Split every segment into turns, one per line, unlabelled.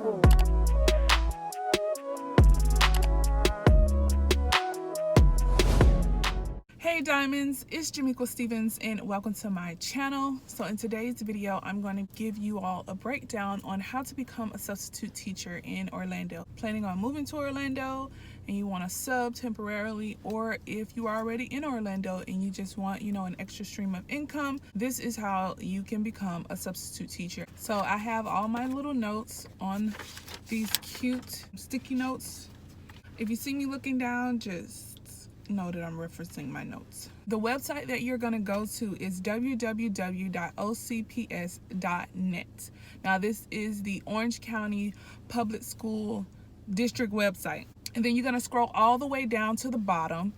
Hey Diamonds, it's Jamequa Stevens and welcome to my channel. So in today's video, I'm going to give you all a breakdown on how to become a substitute teacher in Orlando. Planning on moving to Orlando and you want to sub temporarily, or if you are already in Orlando and you just want, an extra stream of income, this is how you can become a substitute teacher. So I have all my little notes on these cute sticky notes. If you see me looking down, just know that I'm referencing my notes. The website that you're going to go to is www.ocps.net. Now this is the Orange County Public School District website. And then you're going to scroll all the way down to the bottom,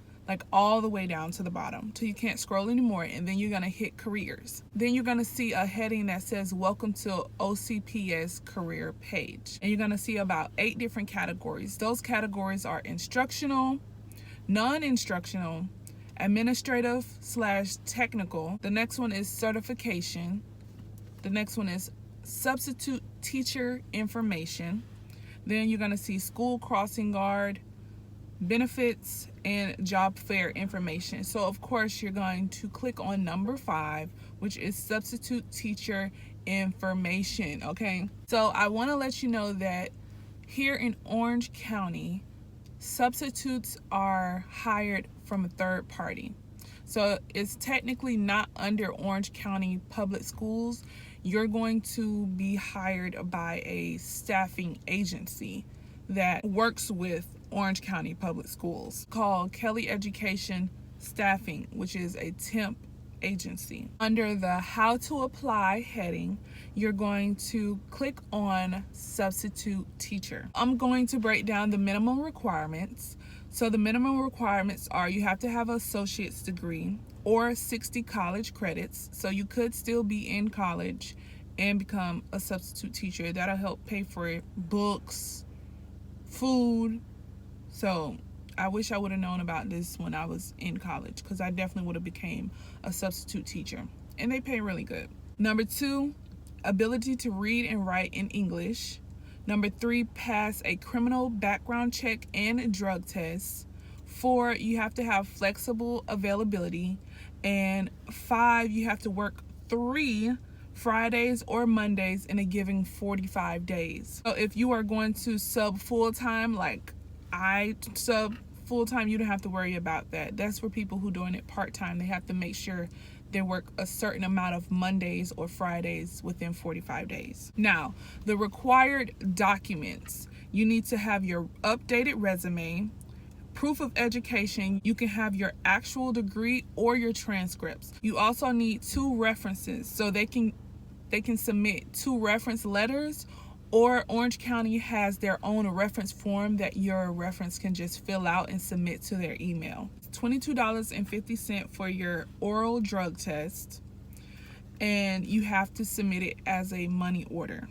all the way down to the bottom till you can't scroll anymore, and then you're going to hit careers. Then you're going to see a heading that says welcome to OCPS career page, and you're going to see about 8 different categories. Those categories are instructional, non-instructional, administrative/technical. The next one is certification. The next one is substitute teacher information. Then you're going to see school crossing guard, benefits, and job fair information. So of course you're going to click on number 5, which is substitute teacher information. Okay, so I want to let you know that here in Orange County, substitutes are hired from a third party. So it's technically not under Orange County Public Schools. You're going to be hired by a staffing agency that works with Orange County Public Schools called Kelly Education Staffing, which is a temp agency. Under the How to Apply heading, you're going to click on substitute teacher. I'm going to break down the minimum requirements. So the minimum requirements are you have to have an associate's degree or 60 college credits. So you could still be in college and become a substitute teacher. That'll help pay for books, food. So I wish I would have known about this when I was in college, because I definitely would have became a substitute teacher, and they pay really good. Number 2, ability to read and write in English. Number 3, pass a criminal background check and drug test. 4, you have to have flexible availability. And 5, you have to work 3 Fridays or Mondays in a given 45 days. So if you are going to sub full-time, like I sub full-time, you don't have to worry about that. That's for people who are doing it part-time. They have to make sure they work a certain amount of Mondays or Fridays within 45 days. Now, the required documents. You need to have your updated resume, proof of education. You can have your actual degree or your transcripts. You also need 2 references, so they can submit 2 reference letters, or Orange County has their own reference form that your reference can just fill out and submit to their email. It's $22.50 for your oral drug test, and you have to submit it as a money order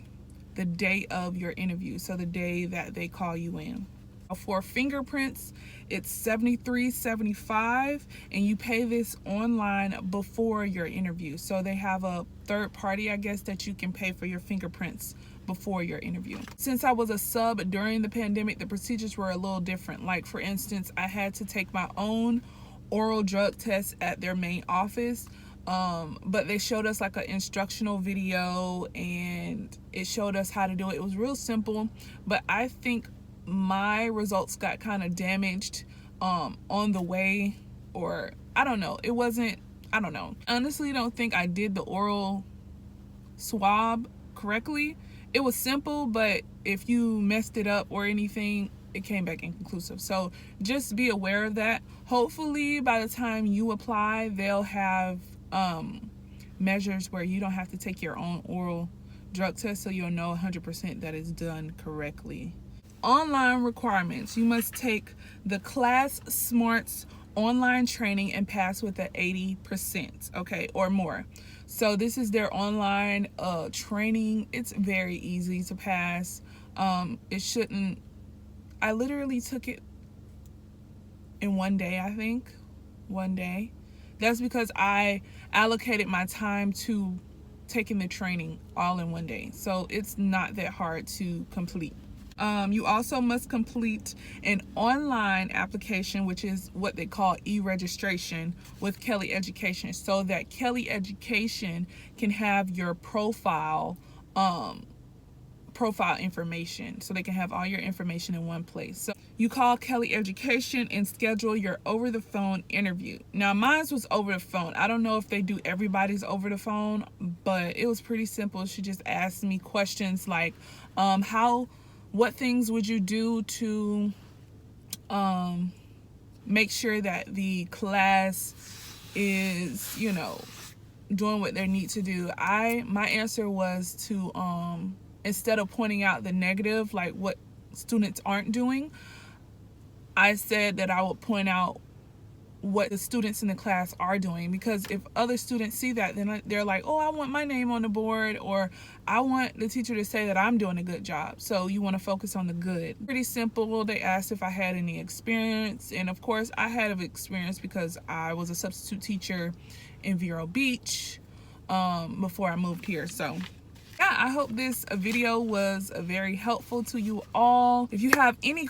the day of your interview, so the day that they call you in. For fingerprints, it's $73.75, and you pay this online before your interview. So they have a third party, I guess, that you can pay for your fingerprints before your interview. Since I was a sub during the pandemic, the procedures were a little different. Like, for instance, I had to take my own oral drug test at their main office, but they showed us like an instructional video and it showed us how to do it. It was real simple, but I think my results got kind of damaged on the way, or I don't know. I don't know. Honestly, don't think I did the oral swab correctly. It was simple, but if you messed it up or anything, it came back inconclusive. So just be aware of that. Hopefully by the time you apply, they'll have measures where you don't have to take your own oral drug test, so you'll know 100% that it's done correctly. Online requirements. You must take the Class Smarts online training and pass with an 80%, okay, or more. So this is their online training. It's very easy to pass. I literally took it in one day, I think. One day. That's because I allocated my time to taking the training all in one day. So it's not that hard to complete. You also must complete an online application, which is what they call e-registration with Kelly Education, so that Kelly Education can have your profile information, so they can have all your information in one place. So you call Kelly Education and schedule your over the phone interview. Now mine was over the phone. I don't know if they do everybody's over the phone, but it was pretty simple. She just asked me questions like what things would you do to make sure that the class is, you know, doing what they need to do. My answer was to instead of pointing out the negative, like what students aren't doing, I said that I would point out what the students in the class are doing, because if other students see that, then they're like, oh, I want my name on the board, or I want the teacher to say that I'm doing a good job. So you want to focus on the good. Pretty simple. They asked if I had any experience, and of course I had experience because I was a substitute teacher in Vero Beach before I moved here. So yeah, I hope this video was very helpful to you all. If you have any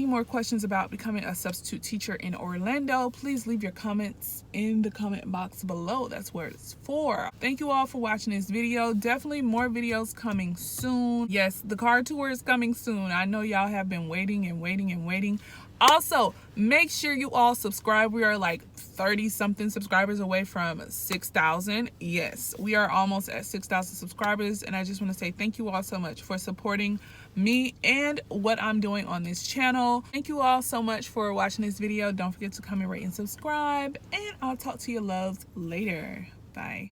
more questions about becoming a substitute teacher in Orlando, please leave your comments in the comment box below. That's where it's for. Thank you all for watching this video. Definitely more videos coming soon. Yes, the car tour is coming soon. I know y'all have been waiting and waiting and waiting. Also, make sure you all subscribe. We are like 30 something subscribers away from 6,000. Yes, we are almost at 6,000 subscribers, and I just want to say thank you all so much for supporting me and what I'm doing on this channel. Thank you all so much for watching this video. Don't forget to comment, rate, and subscribe, and I'll talk to you loves later. Bye.